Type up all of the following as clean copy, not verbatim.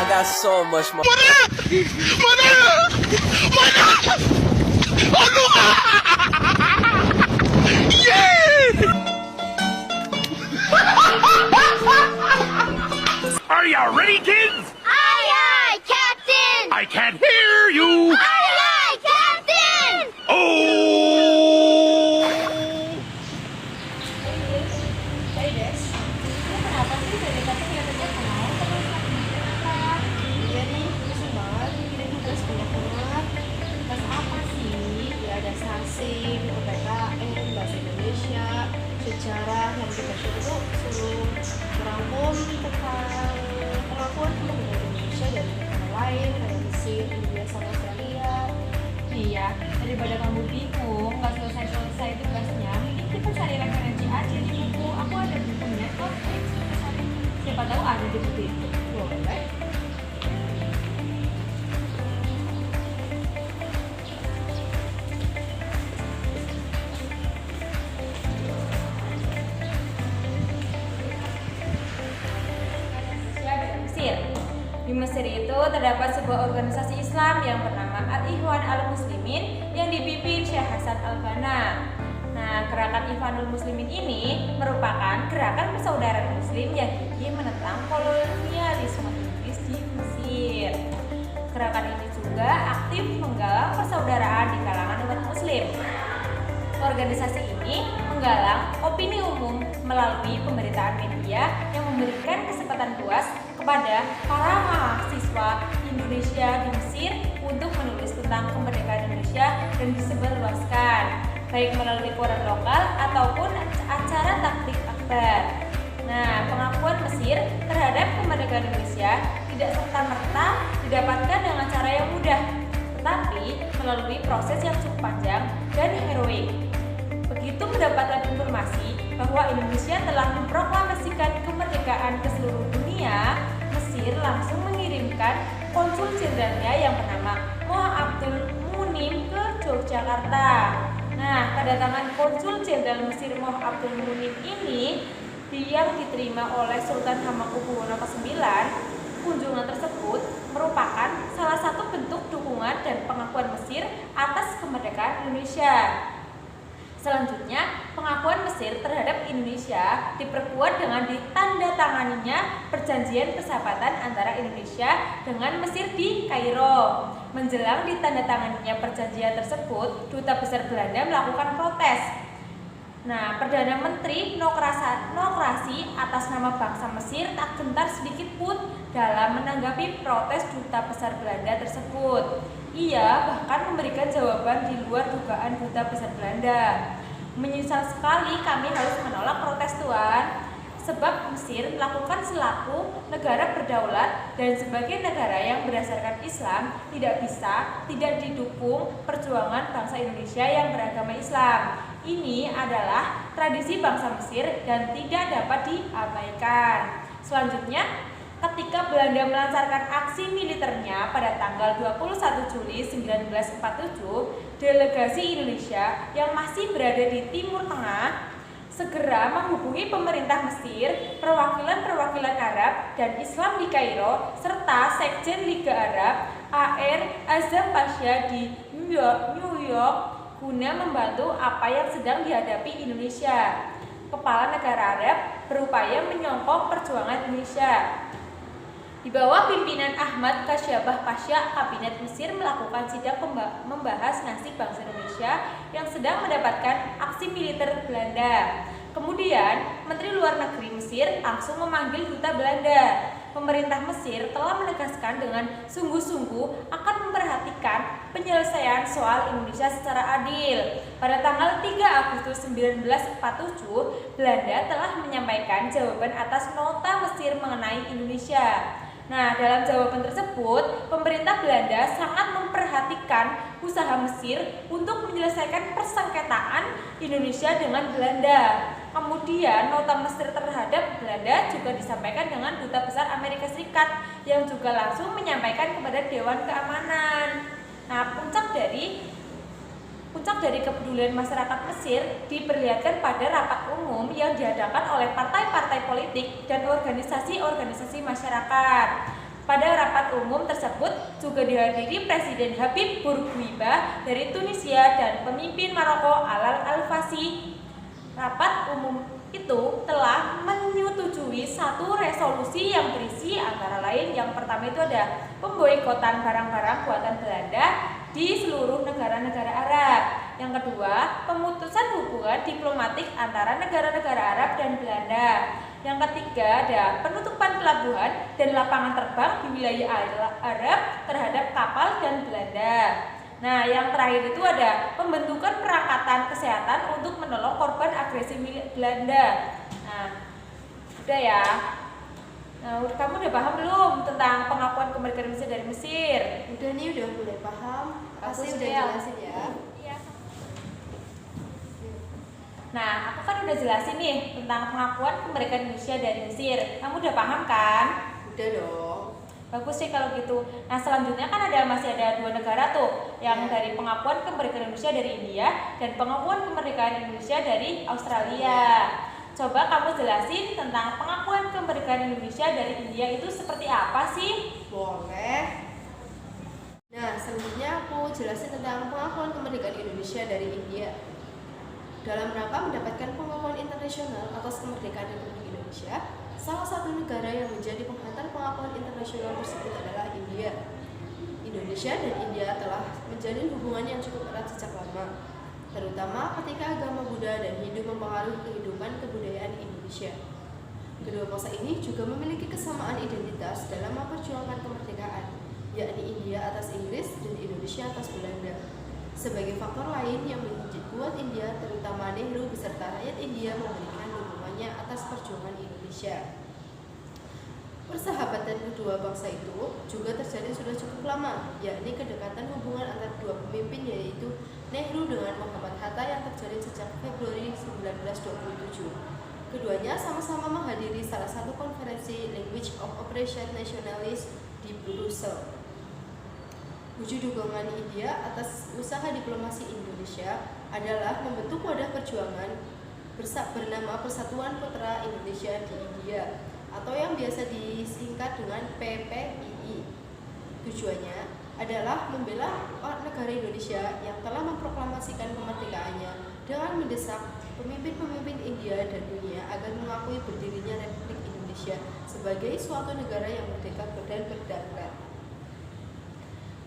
got so much more. Are you ready, kids? Aye, aye, Captain! I can't hear you. Aye, aye, Captain! Oh! Hey Des, ini kenapa sih dari tadi kelihatannya kenal terus kenapa? Iya nih, pusing banget, mikirin tugas banyak banget. Tugas apa sih? Ya ada sasing, PPKN, bahasa Indonesia, sejarah, yang kita suruh merangkum tentang pengakuan kemerdekaan Indonesia dari negara lain, kayak Mesir, India, sama Australia. Iya, daripada kamu bingung, nggak selesai tugasnya, mending kita cari referensi aja di buku. Aku ada bukunya kok. Siapa tahu ada di buku itu. Boleh. Mesir. Di Mesir itu terdapat sebuah organisasi Islam yang bernama Al-Ikhwan Al-Muslimin yang dipimpin Syekh Hasan Al-Banna. Nah, gerakan Ikhwanul Muslimin ini merupakan gerakan persaudaraan Muslim yang gigih menentang kolonialisme Inggris di Mesir. Gerakan ini juga aktif menggalang persaudaraan di kalangan umat Muslim. Organisasi ini menggalang opini umum melalui pemberitaan media yang memberikan kesempatan luas kepada para mahasiswa Indonesia di Mesir untuk menulis tentang kemerdekaan Indonesia dan disebarluaskan, baik melalui koran lokal ataupun acara taktik akbar. Nah, pengakuan Mesir terhadap kemerdekaan Indonesia tidak serta-merta didapatkan dengan cara yang mudah, tetapi melalui proses yang cukup panjang dan heroik. Begitu mendapatkan informasi bahwa Indonesia telah memproklamasikan kemerdekaan ke seluruh dunia, Mesir langsung mengirimkan konsul jenderalnya yang bernama Moh Abdul Munim ke Yogyakarta. Nah, kedatangan konsul jenderal Mesir Moh Abdul Munim ini yang diterima oleh Sultan Hamengkubuwono ke-9, kunjungan tersebut merupakan salah satu bentuk dukungan dan pengakuan Mesir atas kemerdekaan Indonesia. Selanjutnya, pengakuan Mesir terhadap Indonesia diperkuat dengan ditandatanganinya perjanjian persahabatan antara Indonesia dengan Mesir di Kairo. Menjelang ditandatanganinya perjanjian tersebut, Duta Besar Belanda melakukan protes. Nah, Perdana Menteri Nokrasi atas nama bangsa Mesir tak gentar sedikit pun dalam menanggapi protes Duta Besar Belanda tersebut. Ia bahkan memberikan jawaban di luar dugaan Duta Besar Belanda. Menyesal sekali kami harus menolak protes Tuan, sebab Mesir melakukan selaku negara berdaulat dan sebagai negara yang berdasarkan Islam tidak didukung perjuangan bangsa Indonesia yang beragama Islam. Ini adalah tradisi bangsa Mesir dan tidak dapat diabaikan. Selanjutnya, ketika Belanda melancarkan aksi militernya pada tanggal 21 Juli 1947, delegasi Indonesia yang masih berada di Timur Tengah segera menghubungi pemerintah Mesir, perwakilan-perwakilan Arab dan Islam di Kairo, serta Sekjen Liga Arab A.R. Azam Pasha di New York guna membantu apa yang sedang dihadapi Indonesia. Kepala negara Arab berupaya menyongkok perjuangan Indonesia. Di bawah pimpinan Ahmad Kasyabah Pasha, Kabinet Mesir melakukan sidang membahas nasib bangsa Indonesia yang sedang mendapatkan aksi militer Belanda. Kemudian, Menteri Luar Negeri Mesir langsung memanggil Duta Belanda. Pemerintah Mesir telah menegaskan dengan sungguh-sungguh akan memperhatikan penyelesaian soal Indonesia secara adil. Pada tanggal 3 Agustus 1947, Belanda telah menyampaikan jawaban atas nota Mesir mengenai Indonesia. Nah, dalam jawaban tersebut, pemerintah Belanda sangat memperhatikan usaha Mesir untuk menyelesaikan persengketaan Indonesia dengan Belanda. Kemudian, nota Mesir terhadap Belanda juga disampaikan dengan Duta Besar Amerika Serikat yang juga langsung menyampaikan kepada Dewan Keamanan. Nah, puncak dari kepedulian masyarakat Mesir diperlihatkan pada rapat umum yang diadakan oleh partai-partai politik dan organisasi-organisasi masyarakat. Pada rapat umum tersebut juga dihadiri Presiden Habib Bourguiba dari Tunisia dan pemimpin Maroko Alal Al-Fasi. Rapat umum itu telah menyetujui satu resolusi yang berisi antara lain yang pertama itu ada pemboikotan barang-barang buatan Belanda di seluruh negara-negara Arab. Yang kedua, pemutusan hubungan diplomatik antara negara-negara Arab dan Belanda. Yang ketiga ada penutupan pelabuhan dan lapangan terbang di wilayah Arab terhadap kapal dan Belanda. Nah, yang terakhir itu ada pembentukan perangkatan kesehatan untuk menolong korban agresi milik Belanda. Nah, udah ya. Nah, kamu udah paham belum tentang pengakuan kemerdekaan Indonesia dari Mesir? Udah nih, udah mulai paham. Pasti udah ya. jelasin ya. Iya. Nah, aku kan udah jelasin nih tentang pengakuan kemerdekaan Indonesia dari Mesir. Kamu udah paham kan? Udah dong. Bagus sih kalau gitu. Nah, selanjutnya kan masih ada 2 negara tuh yang dari pengakuan kemerdekaan Indonesia dari India dan pengakuan kemerdekaan Indonesia dari Australia. Coba kamu jelasin tentang pengakuan kemerdekaan Indonesia dari India itu seperti apa sih? Boleh. Nah, selanjutnya aku jelasin tentang pengakuan kemerdekaan Indonesia dari India. Dalam rangka mendapatkan pengakuan internasional atas kemerdekaan Republik Indonesia, salah satu negara yang menjadi penghantar pengakuan internasional tersebut adalah India. Indonesia dan India telah menjalin hubungan yang cukup erat sejak lama, terutama ketika agama Buddha dan Hindu mempengaruhi kehidupan kebudayaan Indonesia. Kedua bangsa ini juga memiliki kesamaan identitas dalam memperjuangkan kemerdekaan, yakni India atas Inggris dan Indonesia atas Belanda. Sebagai faktor lain yang membuat India, terutama Nehru beserta rakyat India memberikan dukungannya atas perjuangan Indonesia. Persahabatan kedua bangsa itu juga terjadi sudah cukup lama, yakni kedekatan hubungan antara dua pemimpin yaitu Nehru dengan Muhammad Hatta yang terjadi sejak Februari 1927. Keduanya sama-sama menghadiri salah satu konferensi Language of Operation Nationalist di Brussels. Wujud dukungan India atas usaha diplomasi Indonesia adalah membentuk wadah perjuangan bernama Persatuan Putra Indonesia di India atau yang biasa disingkat dengan PPII. Tujuannya adalah membela negara Indonesia yang telah memproklamasikan kemerdekaannya dengan mendesak pemimpin-pemimpin India dan dunia agar mengakui berdirinya Republik Indonesia sebagai suatu negara yang merdeka dan berdaulat.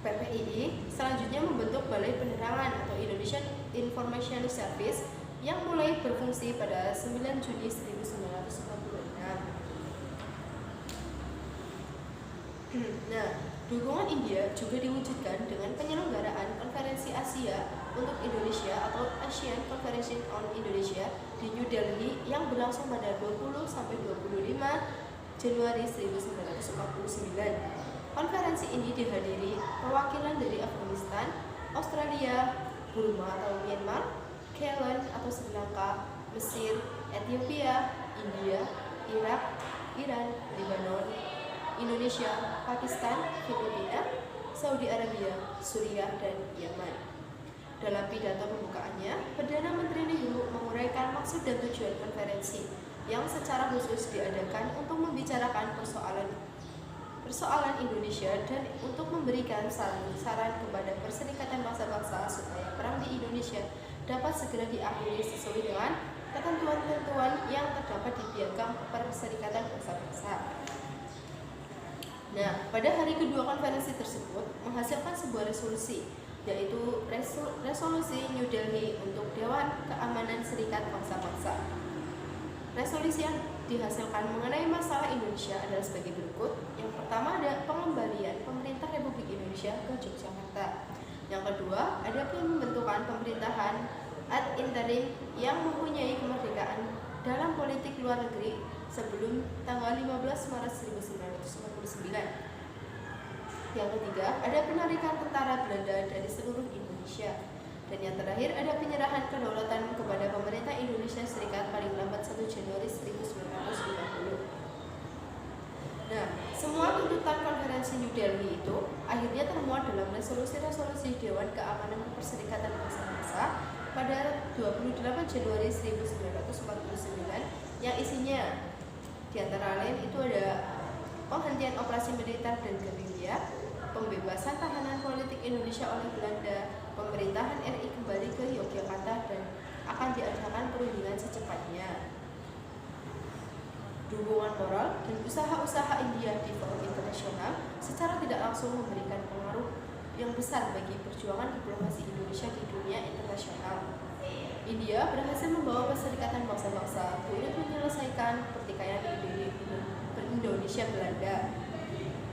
PPII selanjutnya membentuk Balai Penerangan atau Indonesian Information Service yang mulai berfungsi pada 9 Juni 1946. Nah, dukungan India juga diwujudkan dengan penyelenggaraan Konferensi Asia untuk Indonesia atau Asian Conference on Indonesia di New Delhi yang berlangsung pada 20 sampai 25 Januari 1949. Konferensi ini dihadiri perwakilan dari Afghanistan, Australia, Burma atau Myanmar, Ceylon atau Sri Lanka, Mesir, Ethiopia, India, Irak, Iran, Lebanon, Indonesia, Pakistan, Filipina, Saudi Arabia, Suriah, dan Yaman. Dalam pidato pembukaannya, Perdana Menteri Nehru menguraikan maksud dan tujuan konferensi yang secara khusus diadakan untuk membicarakan persoalan Indonesia dan untuk memberikan saran kepada Perserikatan Bangsa-Bangsa supaya perang di Indonesia dapat segera diakhiri sesuai dengan ketentuan-ketentuan yang terdapat di Piagam Perserikatan Bangsa-Bangsa. Nah, pada hari kedua konferensi tersebut menghasilkan sebuah resolusi, yaitu Resolusi New Delhi untuk Dewan Keamanan Serikat Bangsa-Bangsa. Resolusi yang dihasilkan mengenai masalah Indonesia adalah sebagai berikut. Yang pertama ada pengembalian pemerintah Republik Indonesia ke Yogyakarta. Yang kedua ada pembentukan pemerintahan ad interim yang mempunyai kemerdekaan dalam politik luar negeri sebelum tanggal 15 Maret 1949. Yang ketiga ada penarikan tentara Belanda dari seluruh Indonesia. Dan yang terakhir ada penyerahan kedaulatan kepada pemerintah Indonesia Serikat paling lambat 1 Januari 1950. Nah, semua tuntutan konferensi New Delhi itu akhirnya termuat dalam resolusi-resolusi Dewan Keamanan Perserikatan Bangsa-Bangsa pada 28 Januari 1949 yang isinya di antara lain itu ada penghentian operasi operasi militer dan gerilya, pembebasan tahanan politik Indonesia oleh Belanda, pemerintahan RI kembali ke Yogyakarta dan akan diadakan perundingan secepatnya. Dukungan moral dan usaha-usaha India di forum internasional secara tidak langsung memberikan pengaruh yang besar bagi perjuangan diplomasi Indonesia di dunia internasional. India berhasil membawa Perserikatan Bangsa-Bangsa turut menyelesaikan pertikaian Indonesia Belanda.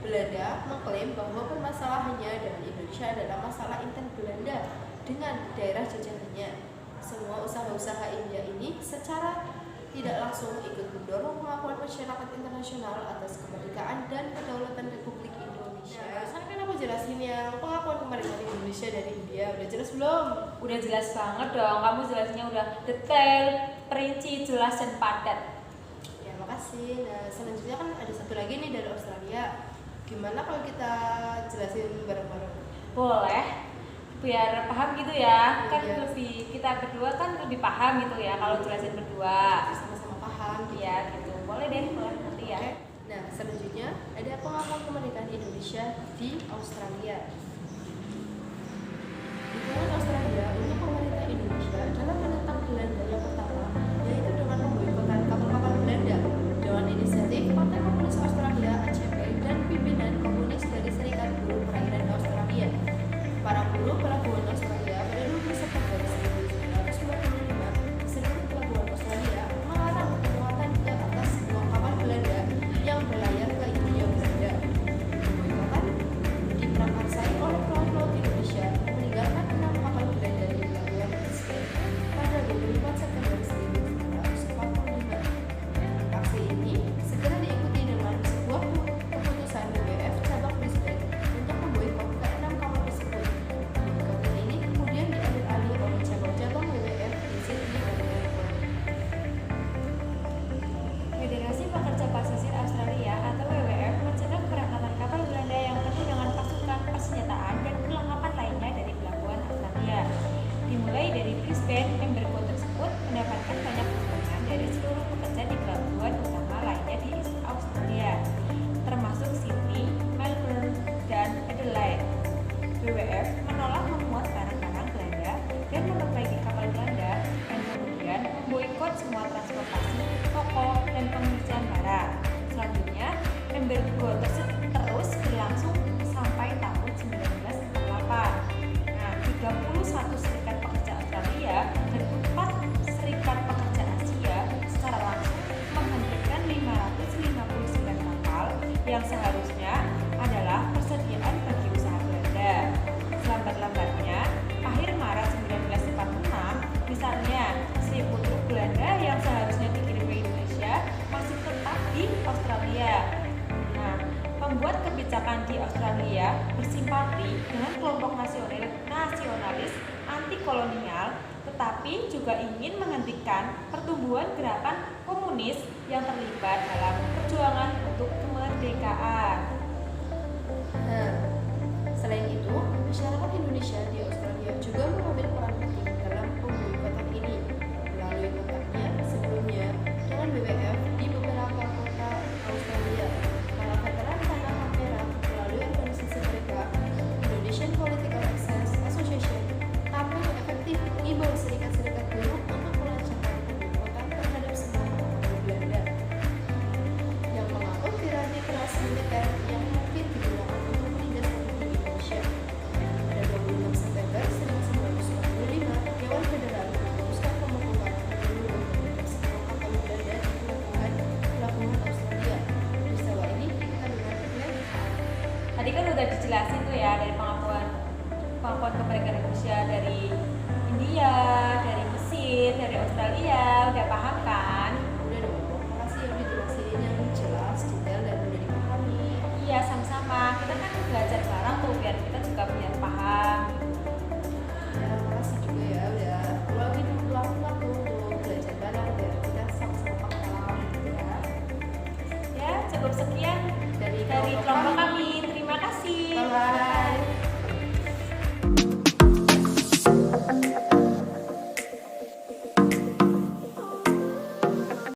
Belanda mengklaim bahwa permasalahannya dengan Indonesia adalah masalah intern Belanda dengan daerah jajahannya. Semua usaha-usaha India ini secara tidak langsung ikut mendorong pengakuan masyarakat internasional atas kemerdekaan dan kedaulatan Republik Indonesia. Barusan kan aku jelasin yang pengakuan kemerdekaan Indonesia dari India, udah jelas belum? Udah jelas banget dong, kamu jelasinnya udah detail, perinci, jelas dan padat. Ya makasih. Nah selanjutnya kan ada satu lagi nih dari Australia. Gimana kalau kita jelasin bareng-bareng? Boleh, biar paham gitu ya. Kan Iya. lebih, kita berdua kan lebih paham gitu ya kalau jelasin berdua. Sama-sama paham gitu. Iya gitu, boleh deh, boleh nanti ya. Oke. Nah selanjutnya ada pengakuan kemerdekaan Indonesia di Australia. Dukungan Australia untuk pemerintah Indonesia dalam menentang Belanda yang pertama, yaitu dengan memboikotan kapal-kapal Belanda. Dengan inisiatif Partai Komunis Australia (ACP) dan pimpinan komunis dari Serikat Buruh Perairan Australia. Para buruh pelabuhan Australia pada 20 September 1945, seluruh pelabuhan Australia melarang pemuatan ke atas sebuah kapal Belanda yang berlayar ke Hindia Belanda. Boikotan diprakarsai oleh pelaut-pelaut Indonesia meninggalkan 6 kapal Belanda di pelabuhan Brisbane pada 24 September 1945. Aksi ini segera diikuti dengan sebuah keputusan WWF cabang Brisbane untuk memboikot ke-6 kapal tersebut. Boikotan ini kemudian diambil alih oleh cabang-cabang WWF di Sydney dan Melbourne. Federasi Pekerja Pasisir Australia atau WWF mencegah keberangkatan kapal Belanda yang penuh dengan pasukan, persenjataan, dan perlengkapan lainnya dari pelabuhan Australia. Dimulai dari Brisbane, embargo tersebut mendapatkan banyak dukungan dari seluruh pekerja di pelabuhan utama lainnya di East Australia, termasuk Sydney, Melbourne, dan Adelaide. WWF menolak memuat barang-barang Belanda dan memperbaiki kapal Belanda dan kemudian memboikot semua transportasi, toko, dan pengisian barang. Selanjutnya, embargo tersebut terus berlangsung sampai tahun 1948. Nah, 31 serikat pekerja Australia dan 4 serikat pekerja Asia secara langsung menghentikan 559 kapal yang seharusnya adalah persediaan bagi usaha Belanda. Selambat-lambatnya, akhir Maret 1946, misalnya 1000 truk Belanda yang seharusnya dikirim ke Indonesia masih tetap di Australia. Nah, pembuat kebijakan di Australia bersimpati dengan kelompok nasionalis anti-kolonial, tetapi juga ingin menghentikan pertumbuhan gerakan komunis yang terlibat dalam perjuangan untuk kemerdekaan. Nah, selain itu, masyarakat Indonesia di Australia juga mengambil peran penting dalam pemboikotan ini melalui kontaknya sebelumnya dengan WWF di beberapa kota Australia. Para veteran tanah merah melalui organisasi mereka, Indonesian Political Access Association, tampil efektif mengimbau serikat-serikat buruh untuk melancarkan pemboikotan terhadap semua kapal Belanda yang mengaku tirani keras militer yang mungkin digunakan untuk menindas penduduk Indonesia. Pada 26 September 1945, Dewan Federal memutuskan pemboikotan menyeluruh terhadap semua kapal Belanda di pelabuhan Australia. Peristiwa ini dikenal dengan Black Hawk. Tadi kan udah dijelasin tuh ya dari pengakuan kemerdekaan Indonesia dari India, dari Mesir, dari Australia, udah paham kan? Udah dong, makasih yang dijelasin yang jelas, detail, dan mudah dipahami. Iya, sama-sama. Kita kan belajar bareng tuh biar kita juga biar paham. Ya, makasih juga ya udah luangin waktu untuk belajar bareng biar kita sama-sama paham gitu ya. Ya, cukup sekian dari kelompok kami. Terima kasih. Bye-bye.